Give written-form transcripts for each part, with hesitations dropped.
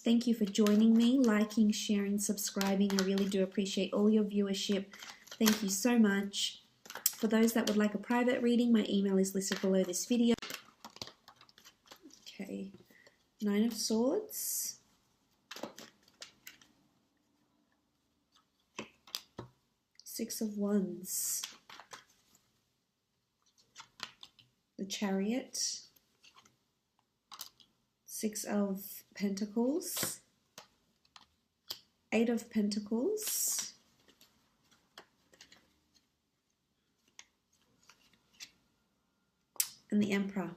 Thank you for joining me, liking, sharing, subscribing. I really do appreciate all your viewership. Thank you so much. For those that would like a private reading, my email is listed below this video. Okay, Nine of Swords. Six of Wands. The Chariot. Six of Pentacles. Eight of Pentacles. And the Emperor.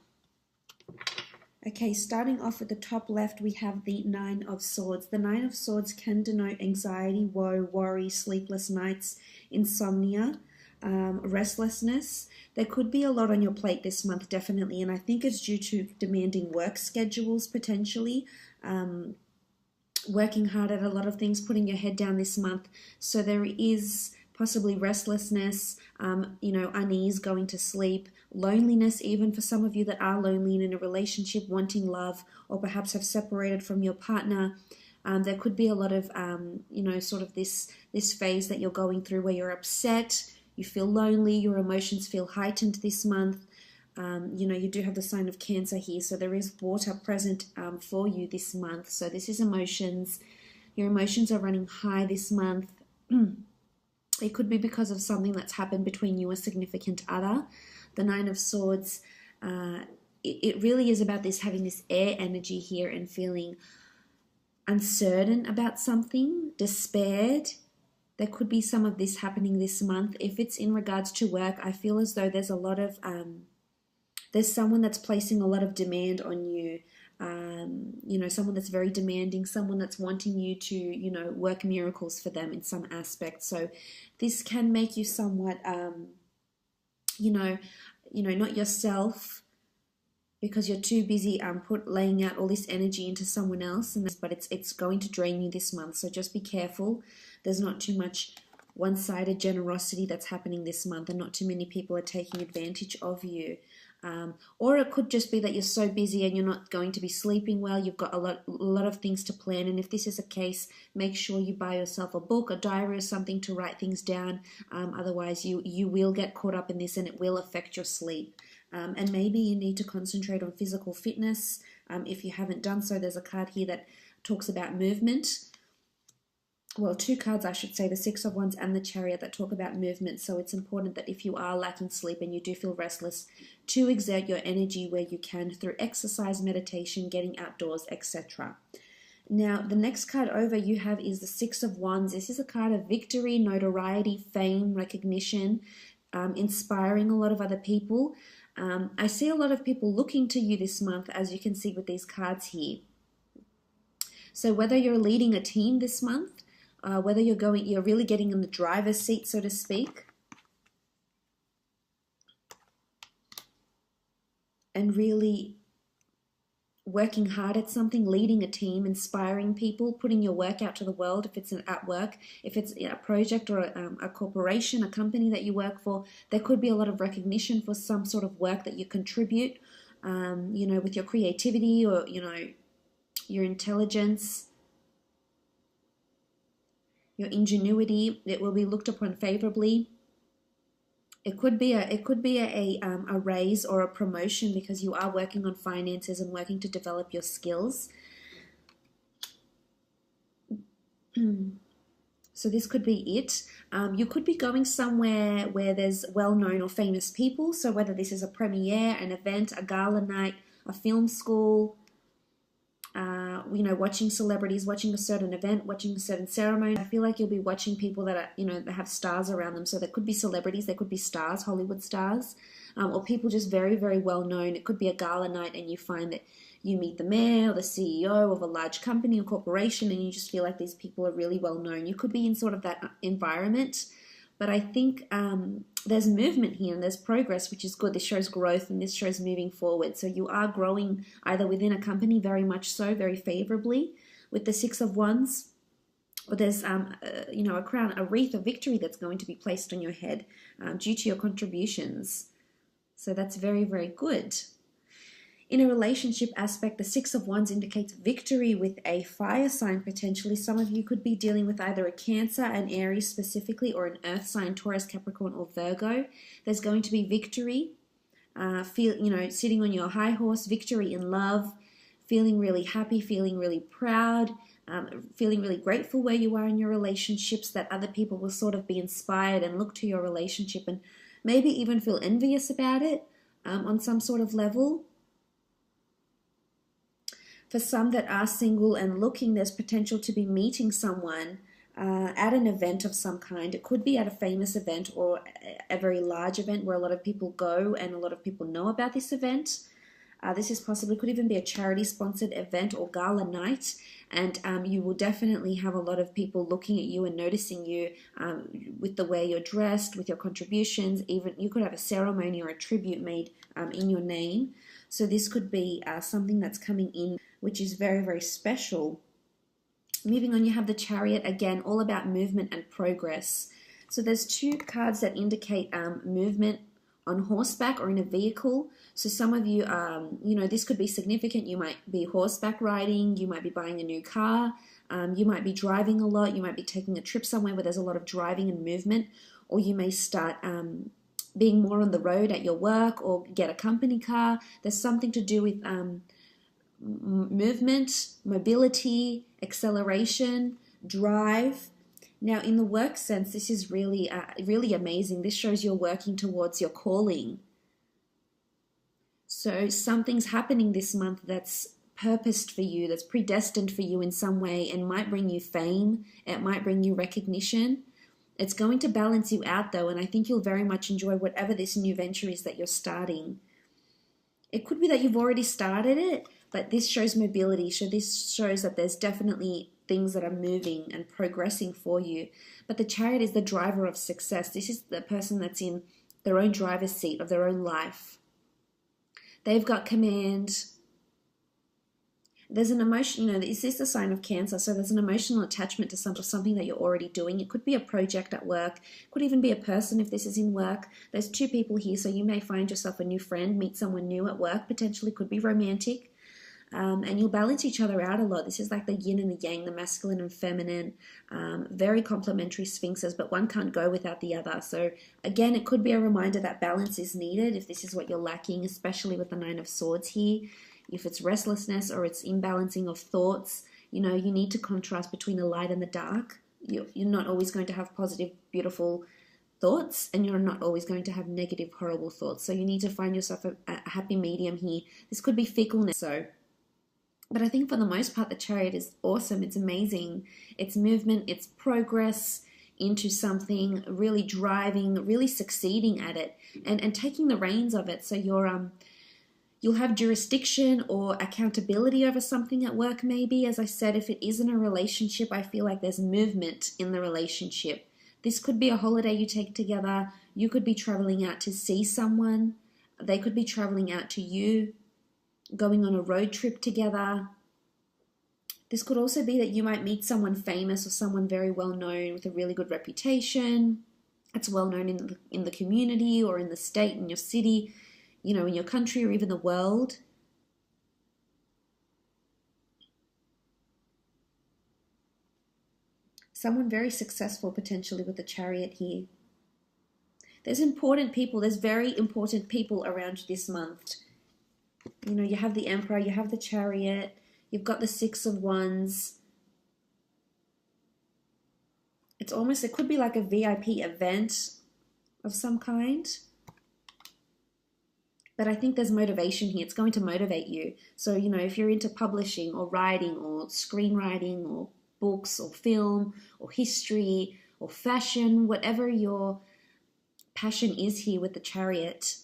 Okay, starting off at the top left, we have the Nine of Swords. The Nine of Swords can denote anxiety, woe, worry, sleepless nights, insomnia, restlessness. There could be a lot on your plate this month, definitely, and I think it's due to demanding work schedules, potentially, working hard at a lot of things, putting your head down this month. So there is possibly restlessness, unease, going to sleep, loneliness, even for some of you that are lonely and in a relationship, wanting love, or perhaps have separated from your partner. There could be a lot of, sort of this phase that you're going through where you're upset, you feel lonely, your emotions feel heightened this month. You do have the sign of Cancer here, so there is water present for you this month. So this is emotions. Your emotions are running high this month. It could be because of something that's happened between you and a significant other. The Nine of Swords, it really is about this, having this air energy here and feeling uncertain about something, despaired. There could be some of this happening this month. If it's in regards to work, I feel as though there's a lot of, there's someone that's placing a lot of demand on you. Someone that's very demanding, someone that's wanting you to, work miracles for them in some aspect. So this can make you somewhat, not yourself, because you're too busy laying out all this energy into someone else, but it's going to drain you this month. So just be careful. There's not too much one-sided generosity that's happening this month, and not too many people are taking advantage of you. Or it could just be that you're so busy and you're not going to be sleeping well. You've got a lot of things to plan, and if this is a case, make sure you buy yourself a book, a diary, or something to write things down. Otherwise, you will get caught up in this, and it will affect your sleep. And maybe you need to concentrate on physical fitness. If you haven't done so, there's a card here that talks about movement. Well, two cards, I should say, the Six of Wands and the Chariot, that talk about movement. So it's important that if you are lacking sleep and you do feel restless, to exert your energy where you can through exercise, meditation, getting outdoors, etc. Now, the next card over you have is the Six of Wands. This is a card of victory, notoriety, fame, recognition, inspiring a lot of other people. I see a lot of people looking to you this month, as you can see with these cards here. So whether you're leading a team this month, whether you're really getting in the driver's seat, so to speak, and really working hard at something, leading a team, inspiring people, putting your work out to the world. If it's at work, if it's a project or a corporation, a company that you work for, there could be a lot of recognition for some sort of work that you contribute, with your creativity or, your intelligence, your ingenuity. It will be looked upon favorably. It could be a raise or a promotion because you are working on finances and working to develop your skills. So this could be it. You could be going somewhere where there's well-known or famous people. So whether this is a premiere, an event, a gala night, a film school, watching celebrities, watching a certain event, watching a certain ceremony. I feel like you'll be watching people that are, that have stars around them. So there could be celebrities, there could be stars, Hollywood stars, or people just very, very well known. It could be a gala night and you find that you meet the mayor or the CEO of a large company or corporation and you just feel like these people are really well known. You could be in sort of that environment. But I think there's movement here and there's progress, which is good. This shows growth and this shows moving forward. So you are growing either within a company, very much so, very favorably with the Six of Wands, or there's a crown, a wreath of victory that's going to be placed on your head due to your contributions. So that's very, very good. In a relationship aspect, the Six of Wands indicates victory with a fire sign potentially. Some of you could be dealing with either a Cancer, an Aries specifically, or an earth sign, Taurus, Capricorn, or Virgo. There's going to be victory. Sitting on your high horse, victory in love, feeling really happy, feeling really proud, feeling really grateful where you are in your relationships, that other people will sort of be inspired and look to your relationship and maybe even feel envious about it on some sort of level. For some that are single and looking, there's potential to be meeting someone at an event of some kind. It could be at a famous event or a very large event where a lot of people go and a lot of people know about this event. This is possibly, could even be a charity-sponsored event or gala night, and you will definitely have a lot of people looking at you and noticing you with the way you're dressed, with your contributions. Even you could have a ceremony or a tribute made in your name. So this could be something that's coming in, which is very, very special. Moving on, you have the Chariot, again, all about movement and progress. So there's two cards that indicate movement on horseback or in a vehicle. So some of you, this could be significant. You might be horseback riding, you might be buying a new car, you might be driving a lot, you might be taking a trip somewhere where there's a lot of driving and movement, or you may start being more on the road at your work or get a company car. There's something to do with movement, mobility, acceleration, drive. Now, in the work sense, this is really, really amazing. This shows you're working towards your calling. So something's happening this month that's purposed for you, that's predestined for you in some way, and might bring you fame. It might bring you recognition. It's going to balance you out, though, and I think you'll very much enjoy whatever this new venture is that you're starting. It could be that you've already started it, but this shows mobility. So this shows that there's definitely things that are moving and progressing for you. But the Chariot is the driver of success. This is the person that's in their own driver's seat of their own life. They've got command. There's an emotion, this is the sign of Cancer, so there's an emotional attachment to something that you're already doing. It could be a project at work, could even be a person if this is in work. There's two people here, so you may find yourself a new friend, meet someone new at work, potentially could be romantic, and you'll balance each other out a lot. This is like the yin and the yang, the masculine and feminine, very complementary sphinxes, but one can't go without the other. So again, it could be a reminder that balance is needed if this is what you're lacking, especially with the Nine of Swords here. If it's restlessness or it's imbalancing of thoughts, you need to contrast between the light and the dark. You're not always going to have positive, beautiful thoughts, and you're not always going to have negative, horrible thoughts. So you need to find yourself a happy medium here. This could be fickleness. But I think for the most part, the Chariot is awesome. It's amazing. It's movement, it's progress into something, really driving, really succeeding at it, and taking the reins of it. So you'll have jurisdiction or accountability over something at work maybe. As I said, if it isn't a relationship, I feel like there's movement in the relationship. This could be a holiday you take together. You could be traveling out to see someone. They could be traveling out to you, going on a road trip together. This could also be that you might meet someone famous or someone very well known with a really good reputation. It's well known in the community or in the state, in your city, in your country or even the world. Someone very successful potentially with the Chariot here. There's important people, there's very important people around you this month. You have the Emperor, you have the Chariot, you've got the Six of Wands. It's almost, it could be like a VIP event of some kind. But I think there's motivation here. It's going to motivate you. So, if you're into publishing or writing or screenwriting or books or film or history or fashion, whatever your passion is here with the Chariot,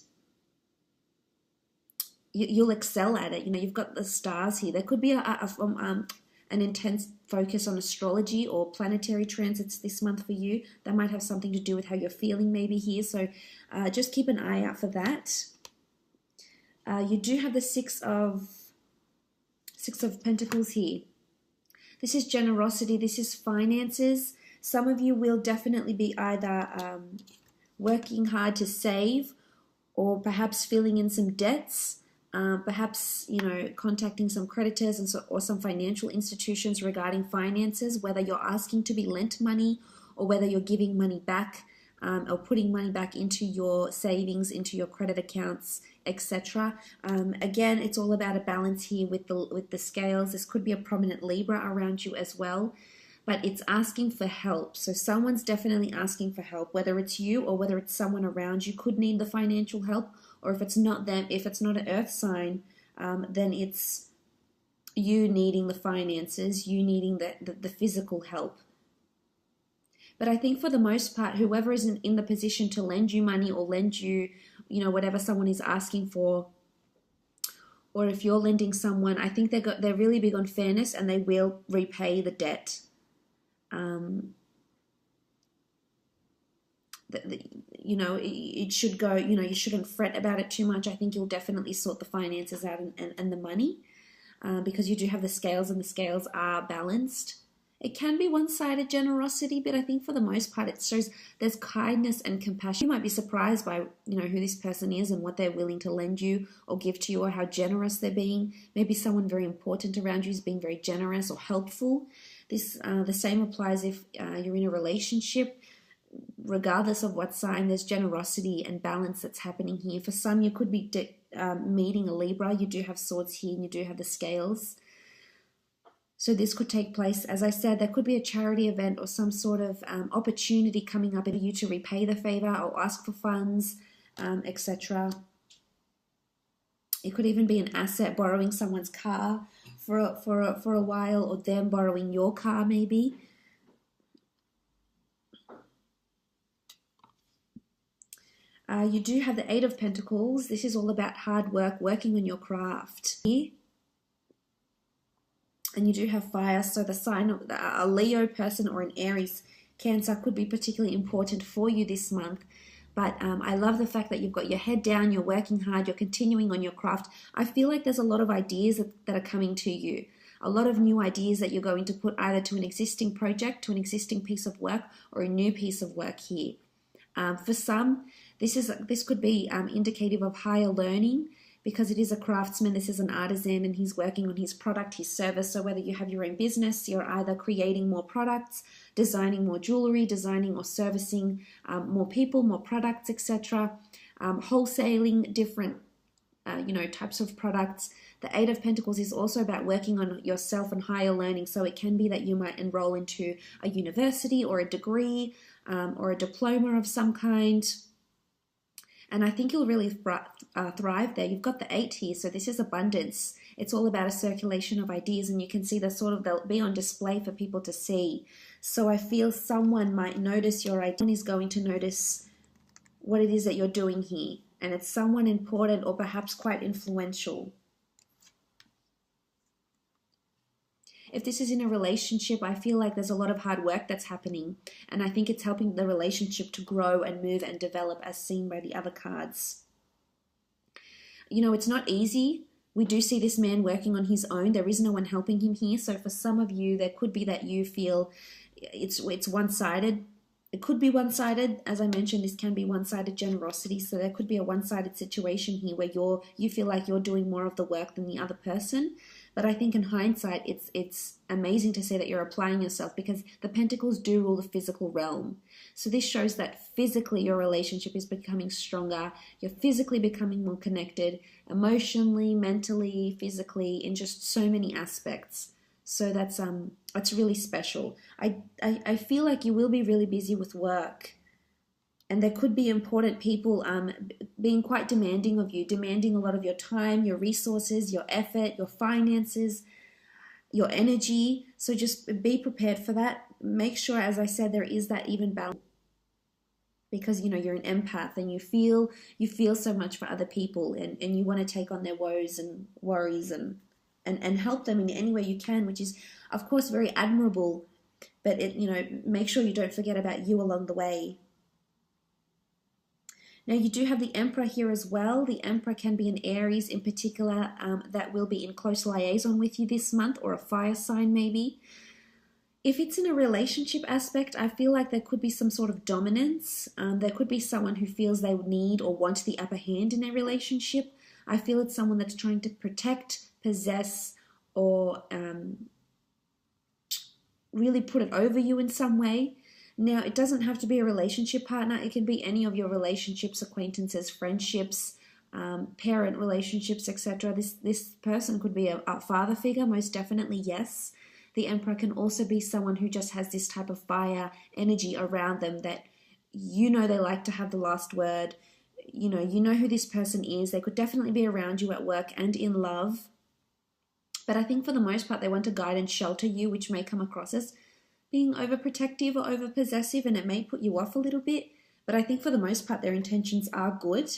you'll excel at it. You've got the stars here. There could be an intense focus on astrology or planetary transits this month for you. That might have something to do with how you're feeling maybe here. So just keep an eye out for that. You do have the Six of Pentacles here. This is generosity. This is finances. Some of you will definitely be either working hard to save or perhaps filling in some debts. Perhaps, you know, contacting some creditors and or some financial institutions regarding finances, whether you're asking to be lent money or whether you're giving money back, or putting money back into your savings, into your credit accounts, etc. Again, it's all about a balance here with the scales. This could be a prominent Libra around you as well, but it's asking for help. So someone's definitely asking for help, whether it's you or whether it's someone around you could need the financial help. Or if it's not them, if it's not an earth sign, then it's you needing the finances, you needing the physical help. But I think for the most part, whoever is in the position to lend you money or lend you, you know, whatever someone is asking for, or if you're lending someone, I think they're really big on fairness and they will repay the debt. You know, it should go, you know, you shouldn't fret about it too much. I think you'll definitely sort the finances out and the money, because you do have the scales and the scales are balanced. It can be one-sided generosity, but I think for the most part it shows there's kindness and compassion. You might be surprised by, you know, who this person is and what they're willing to lend you or give to you, or how generous they're being. Maybe someone very important around you is being very generous or helpful. This the same applies if you're in a relationship. Regardless of what sign, there's generosity and balance that's happening here. For some, you could be meeting a Libra. You do have swords here and you do have the scales. So this could take place, as I said, there could be a charity event or some sort of opportunity coming up for you to repay the favor or ask for funds, etc. It could even be an asset, borrowing someone's car for a while, or them borrowing your car maybe. You do have the Eight of Pentacles. This is all about hard work, working on your craft. And you do have fire, so the sign of a Leo person or an Aries, Cancer could be particularly important for you this month. But I love the fact that you've got your head down, you're working hard, you're continuing on your craft. I feel like there's a lot of ideas that are coming to you. A lot of new ideas that you're going to put either to an existing project, to an existing piece of work, or a new piece of work here. For some, this could be indicative of higher learning, because it is a craftsman, this is an artisan, and he's working on his product, his service. So whether you have your own business, you're either creating more products, designing more jewelry, designing or servicing more people, more products, etc. Wholesaling different types of products. The Eight of Pentacles is also about working on yourself and higher learning. So it can be that you might enroll into a university or a degree or a diploma of some kind. And I think you'll really thrive there. You've got the 8 here, so this is abundance. It's all about a circulation of ideas, and you can see they'll be on display for people to see. So I feel someone might notice your idea, someone is going to notice what it is that you're doing here. And it's someone important or perhaps quite influential. If this is in a relationship, I feel like there's a lot of hard work that's happening, and I think it's helping the relationship to grow and move and develop, as seen by the other cards. You know, it's not easy. We do see this man working on his own. There is no one helping him here. So for some of you, there could be that you feel it's one-sided. It could be one-sided. As I mentioned, this can be one-sided generosity. So there could be a one-sided situation here where you feel like you're doing more of the work than the other person. But I think in hindsight, it's amazing to see that you're applying yourself, because the Pentacles do rule the physical realm. So this shows that physically your relationship is becoming stronger. You're physically becoming more connected, emotionally, mentally, physically, in just so many aspects. So that's really special. I feel like you will be really busy with work. And there could be important people being quite demanding of you, demanding a lot of your time, your resources, your effort, your finances, your energy. So just be prepared for that. Make sure, as I said, there is that even balance, because you're an empath and you feel so much for other people, and you want to take on their woes and worries and help them in any way you can, which is of course very admirable. But make sure you don't forget about you along the way. Now, you do have the Emperor here as well. The Emperor can be an Aries in particular that will be in close liaison with you this month, or a fire sign maybe. If it's in a relationship aspect, I feel like there could be some sort of dominance. There could be someone who feels they need or want the upper hand in a relationship. I feel it's someone that's trying to protect, possess, or really put it over you in some way. Now, it doesn't have to be a relationship partner. It can be any of your relationships, acquaintances, friendships, parent relationships, etc. This person could be a father figure, most definitely, yes. The Emperor can also be someone who just has this type of fire energy around them that you know they like to have the last word. You know who this person is. They could definitely be around you at work and in love. But I think for the most part, they want to guide and shelter you, which may come across as being overprotective or overpossessive, and it may put you off a little bit. But I think for the most part, their intentions are good.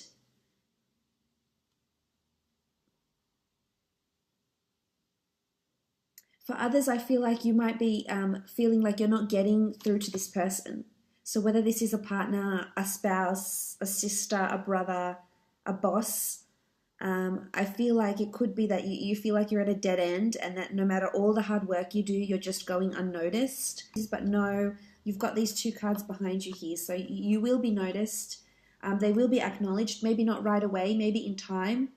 For others, I feel like you might be feeling like you're not getting through to this person. So whether this is a partner, a spouse, a sister, a brother, a boss, I feel like it could be that you feel like you're at a dead end, and that no matter all the hard work you do, you're just going unnoticed. But no, you've got these two cards behind you here. So you will be noticed. They will be acknowledged, maybe not right away, maybe in time,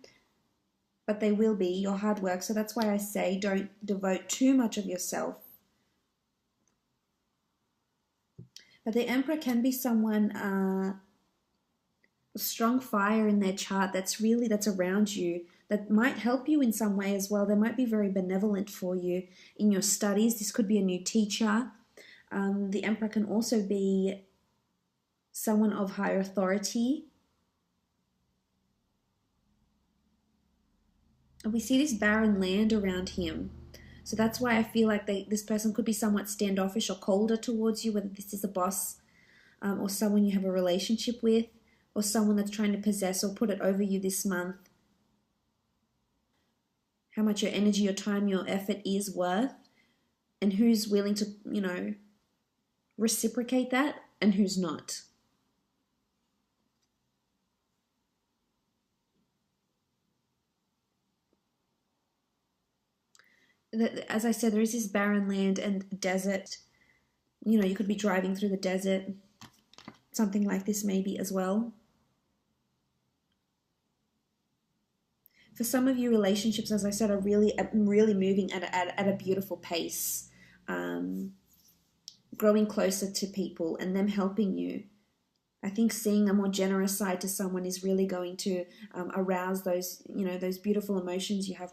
but they will be your hard work. So that's why I say don't devote too much of yourself. But the Emperor can be someone, a strong fire in their chart that's around you, that might help you in some way as well. They might be very benevolent for you in your studies. This could be a new teacher. The Emperor can also be someone of higher authority. And we see this barren land around him. So that's why I feel like this person could be somewhat standoffish or colder towards you, whether this is a boss or someone you have a relationship with, or someone that's trying to possess or put it over you this month. How much your energy, your time, your effort is worth, and who's willing to, reciprocate that and who's not. As I said, there is this barren land and desert. You could be driving through the desert. Something like this maybe as well. For some of you, relationships, as I said, are really moving at a beautiful pace. Growing closer to people and them helping you. I think seeing a more generous side to someone is really going to arouse those beautiful emotions you have